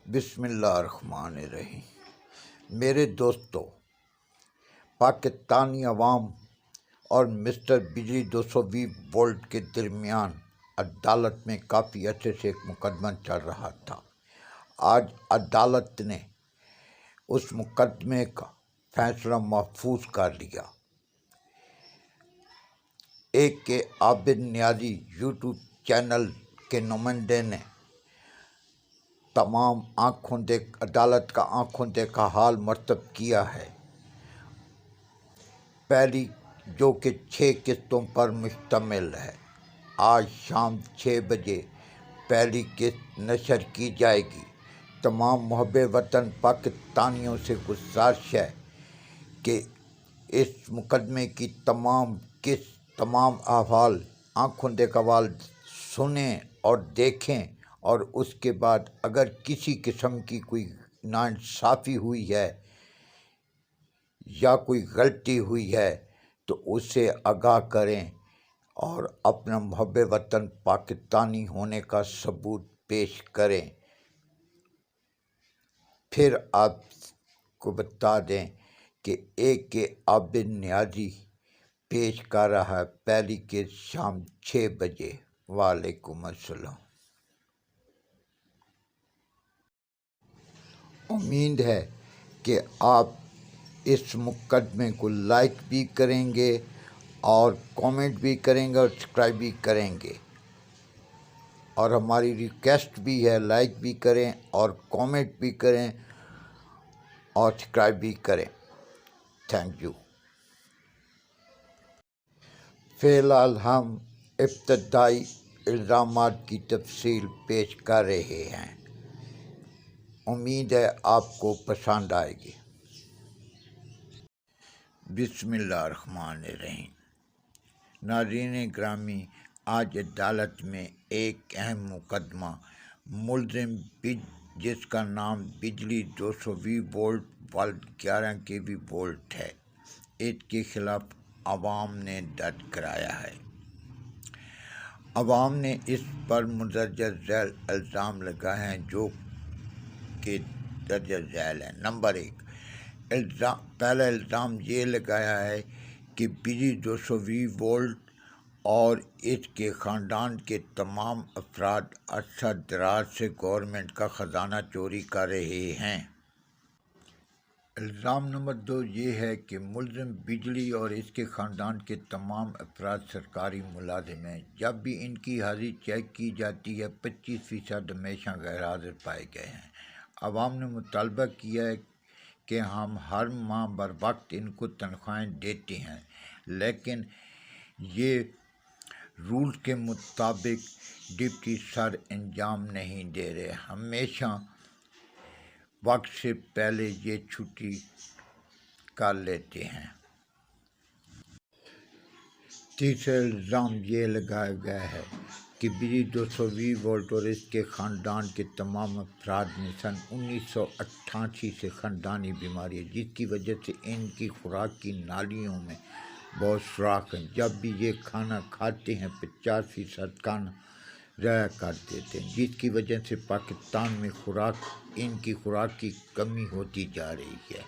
بسم اللہ الرحمن الرحیم۔ میرے دوستو، پاکستانی عوام اور مسٹر بجلی 220 وولٹ کے درمیان عدالت میں کافی عرصے سے ایک مقدمہ چل رہا تھا۔ آج عدالت نے اس مقدمے کا فیصلہ محفوظ کر لیا۔ کے عابد نیازی یوٹیوب چینل کے نمائندے نے تمام عدالت کا آنکھوں دیکھا حال مرتب کیا ہے۔ پہلی جو کہ 6 قسطوں پر مشتمل ہے، آج شام 6 بجے پہلی قسط نشر کی جائے گی۔ تمام محب وطن پاکستانیوں سے گزارش ہے کہ اس مقدمے کی تمام احوال آنکھوں دیکھا حال سنیں اور دیکھیں، اور اس کے بعد اگر کسی قسم کی کوئی ناانصافی ہوئی ہے یا کوئی غلطی ہوئی ہے تو اسے آگاہ کریں اور اپنا محب وطن پاکستانی ہونے کا ثبوت پیش کریں۔ پھر آپ کو بتا دیں کہ کے عابد نیازی پیش کر رہا ہے پہلی قسط شام 6 بجے۔ وعلیکم السلام۔ امید ہے کہ آپ اس مقدمے کو لائک بھی کریں گے اور کامنٹ بھی کریں گے اور سبسکرائب بھی کریں گے، اور ہماری ریکویسٹ بھی ہے لائک بھی کریں اور کامنٹ بھی کریں اور سبسکرائب بھی کریں۔ Thank you. فی الحال ہم ابتدائی الزامات کی تفصیل پیش کر رہے ہیں۔ امید ہے آپ کو پسند آئے گی۔ بسم اللہ الرحمن الرحیم۔ ناظرین گرامی، آج عدالت میں ایک اہم مقدمہ ملزم جس کا نام بجلی 220 وولٹ 11 kV وولٹ ہے، اس کے خلاف عوام نے درج کرایا ہے۔ عوام نے اس پر مندرجہ ذیل الزام لگائے ہیں جو کہ درج ذیل ہے۔ نمبر 1، پہلا الزام یہ لگایا ہے کہ بجلی 220 وولٹ اور اس کے خاندان کے تمام افراد عرصہ دراز سے گورنمنٹ کا خزانہ چوری کر رہے ہیں۔ الزام نمبر 2 یہ ہے کہ ملزم بجلی اور اس کے خاندان کے تمام افراد سرکاری ملازم ہیں۔ جب بھی ان کی حاضری چیک کی جاتی ہے 25% ہمیشہ غیر حاضر پائے گئے ہیں۔ عوام نے مطالبہ کیا ہے کہ ہم ہر ماہ بر وقت ان کو تنخواہیں دیتے ہیں، لیکن یہ رول کے مطابق ڈپٹی سر انجام نہیں دے رہے، ہمیشہ وقت سے پہلے یہ چھٹی کر لیتے ہیں۔ تیسرا الزام یہ لگایا گیا ہے کہ بجلی 220 وولٹ اور اس کے خاندان کے تمام افراد میں سن 1988 سے خاندانی بیماری ہے، جس کی وجہ سے ان کی خوراک کی نالیوں میں بہت سوراخ ہیں۔ جب بھی یہ کھانا کھاتے ہیں 50% کھانا ضائع کر دیتے ہیں، جس کی وجہ سے پاکستان میں ان کی خوراک کی کمی ہوتی جا رہی ہے۔